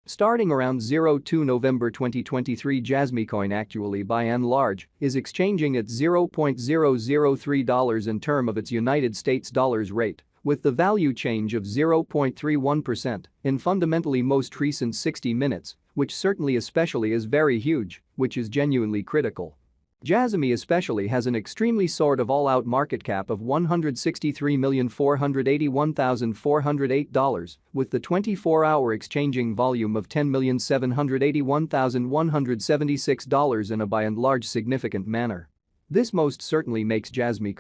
Starting around 02 November 2023, Jasmy coin actually by and large is exchanging at $0.003 in term of its United States dollars rate, with the value change of 0.31% in fundamentally most recent 60 minutes, which certainly especially is very huge, which is genuinely critical. Jasmy especially has an extremely sort of all-out market cap of $163,481,408, with the 24-hour exchanging volume of $10,781,176 in a by and large significant manner. This most certainly makes Jasmy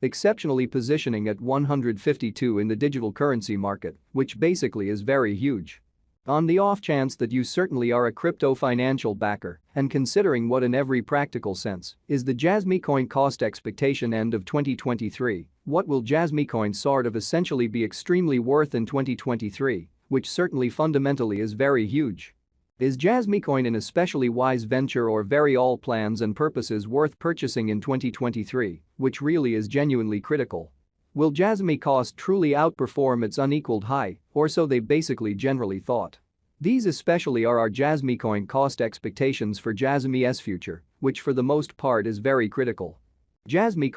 exceptionally positioning at 152 in the digital currency market, which basically is very huge. On the off chance that you certainly are a crypto financial backer and considering what in every practical sense is the Jasmy coin cost expectation end of 2023, what will Jasmy coin sort of essentially be extremely worth in 2023, which certainly fundamentally is very huge. Is Jasmy coin an especially wise venture or very all plans and purposes worth purchasing in 2023, which really is genuinely critical? Will Jasmy cost truly outperform its unequaled high, or so they basically generally thought? These especially are our Jasmy coin cost expectations for Jasmy's future, which for the most part is very critical. Jasmy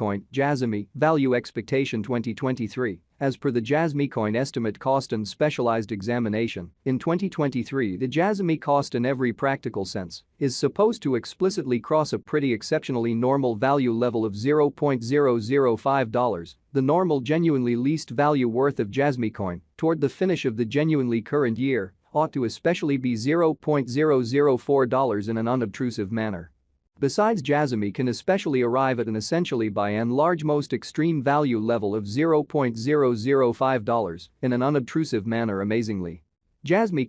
value expectation 2023. As per the Jasmy coin estimate cost and specialized examination, in 2023 the Jasmy cost in every practical sense is supposed to explicitly cross a pretty exceptionally normal value level of $0.005, the normal genuinely least value worth of Jasmy coin, toward the finish of the genuinely current year, ought to especially be $0.004 in an unobtrusive manner. Besides, Jasmy can especially arrive at an essentially by and large most extreme value level of $0.005 in an unobtrusive manner amazingly. Jasmy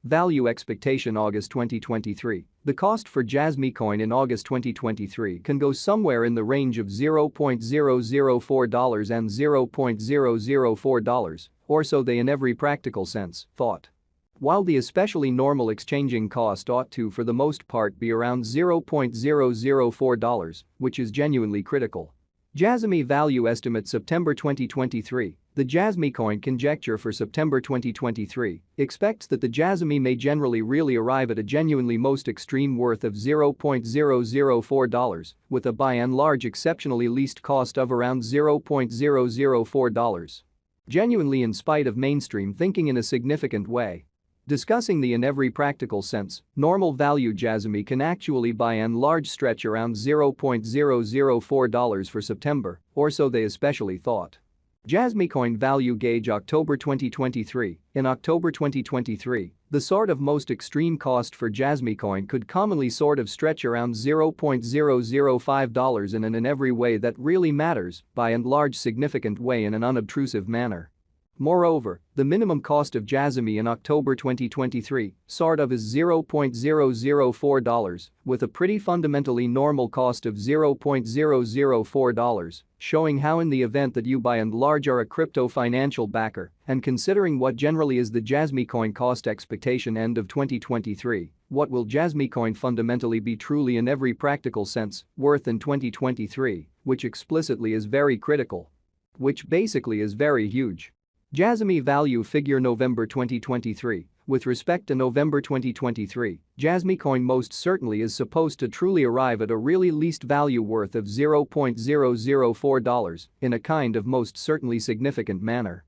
value expectation August 2023. The cost for Jasmy coin in August 2023 can go somewhere in the range of $0.004 and $0.004, or so they in every practical sense thought. While the especially normal exchanging cost ought to for the most part be around $0.004, which is genuinely critical. Jasmy value estimate September 2023. The Jasmy coin conjecture for September 2023 expects that the Jasmy may generally really arrive at a genuinely most extreme worth of $0.004, with a by and large exceptionally least cost of around $0.004. Genuinely in spite of mainstream thinking in a significant way. Discussing the in every practical sense, normal value Jasmy can actually by and large stretch around $0.004 for September, or so they especially thought. Jasmy coin value gauge October 2023. In October 2023, the sort of most extreme cost for Jasmy coin could commonly sort of stretch around $0.005 in every way that really matters, by and large significant way in an unobtrusive manner. Moreover, the minimum cost of Jasmy in October 2023 sort of is $0.004, with a pretty fundamentally normal cost of $0.004, showing how in the event that you by and large are a crypto financial backer and considering what generally is the Jasmy coin cost expectation end of 2023, what will Jasmy coin fundamentally be truly in every practical sense worth in 2023, which explicitly is very critical. Which basically is very huge. Jasmy value figure November 2023. With respect to November 2023, Jasmy coin most certainly is supposed to truly arrive at a really least value worth of $0.004 in a kind of most certainly significant manner.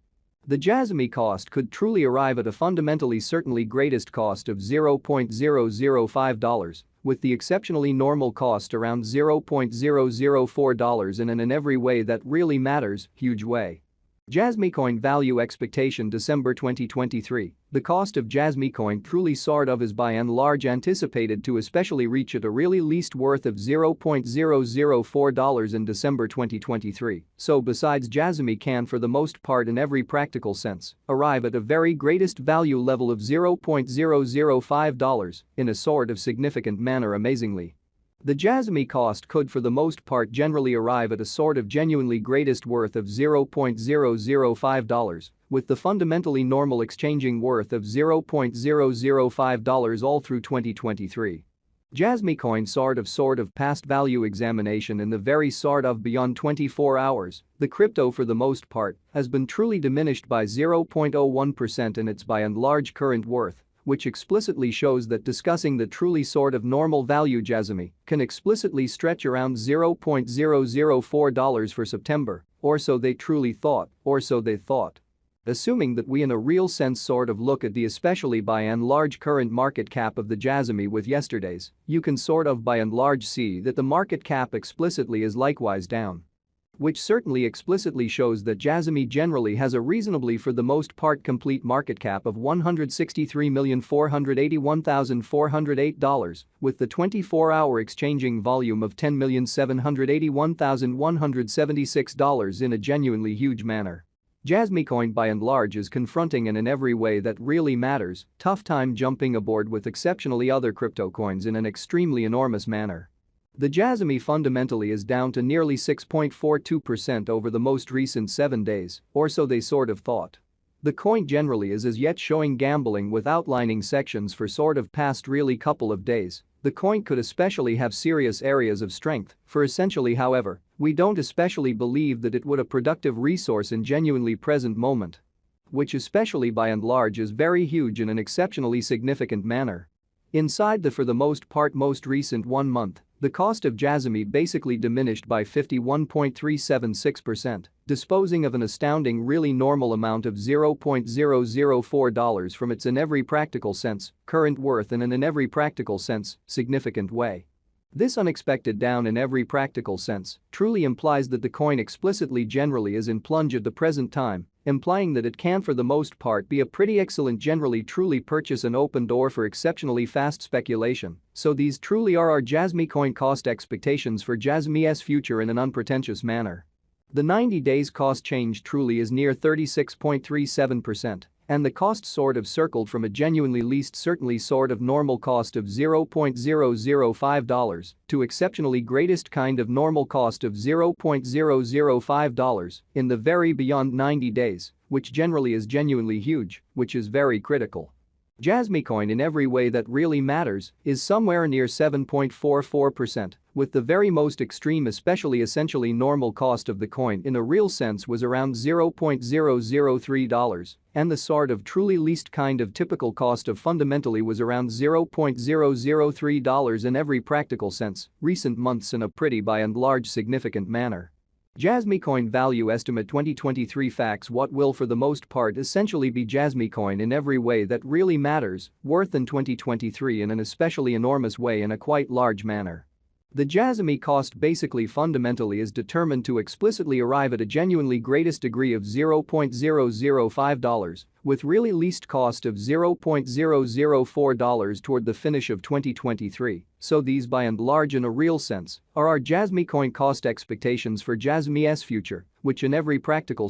The Jasmy cost could truly arrive at a fundamentally certainly greatest cost of $0.005, with the exceptionally normal cost around $0.004 in an every way that really matters huge way. Jasmy coin value expectation December 2023. The cost of Jasmy coin truly sort of is by and large anticipated to especially reach at a really least worth of $0.004 in December 2023. So besides Jasmy can for the most part in every practical sense arrive at a very greatest value level of $0.005 in a sort of significant manner amazingly. The Jasmy cost could for the most part generally arrive at a sort of genuinely greatest worth of $0.005, with the fundamentally normal exchanging worth of $0.005 all through 2023. Jasmy coin sort of past value examination in the very sort of beyond 24 hours, the crypto for the most part has been truly diminished by 0.01% in its by and large current worth, which explicitly shows that discussing the truly sort of normal value Jasmy can explicitly stretch around $0.004 for September, or so they truly thought, or so they thought. Assuming that we in a real sense sort of look at the especially by and large current market cap of the Jasmy with yesterday's, you can sort of by and large see that the market cap explicitly is likewise down. Which certainly explicitly shows that Jasmy generally has a reasonably for the most part complete market cap of $163,481,408, with the 24-hour exchanging volume of $10,781,176 in a genuinely huge manner. Jasmy coin by and large is confronting and in every way that really matters, tough time jumping aboard with exceptionally other crypto coins in an extremely enormous manner. The Jasmy fundamentally is down to nearly 6.42% over the most recent 7 days, or so they sort of thought. The coin generally is as yet showing gambling with outlining sections for sort of past really couple of days. The coin could especially have serious areas of strength, for essentially however, we don't especially believe that it would a productive resource in genuinely present moment. Which especially by and large is very huge in an exceptionally significant manner. Inside the for the most part most recent 1 month, the cost of Jasmy basically diminished by 51.376%, disposing of an astounding really normal amount of $0.004 from its in every practical sense, current worth and in every practical sense, significant way. This unexpected down in every practical sense truly implies that the coin explicitly generally is in plunge at the present time, implying that it can for the most part be a pretty excellent generally truly purchase an open door for exceptionally fast speculation, so these truly are our Jasmy coin cost expectations for Jasmy's future in an unpretentious manner. The 90 days cost change truly is near 36.37%. And the cost sort of circled from a genuinely least certainly sort of normal cost of $0.005 to exceptionally greatest kind of normal cost of $0.005 in the very beyond 90 days, which generally is genuinely huge, which is very critical. Jasmy coin in every way that really matters is somewhere near 7.44%, with the very most extreme especially essentially normal cost of the coin in a real sense was around $0.003, and the sort of truly least kind of typical cost of fundamentally was around $0.003 in every practical sense, recent months in a pretty by and large significant manner. Jasmy coin value estimate 2023 facts what will for the most part essentially be Jasmy coin in every way that really matters, worth in 2023 in an especially enormous way in a quite large manner. The Jasmy cost basically fundamentally is determined to explicitly arrive at a genuinely greatest degree of $0.005, with really least cost of $0.004 toward the finish of 2023, so these by and large in a real sense are our Jasmy coin cost expectations for Jasmy's future, which in every practical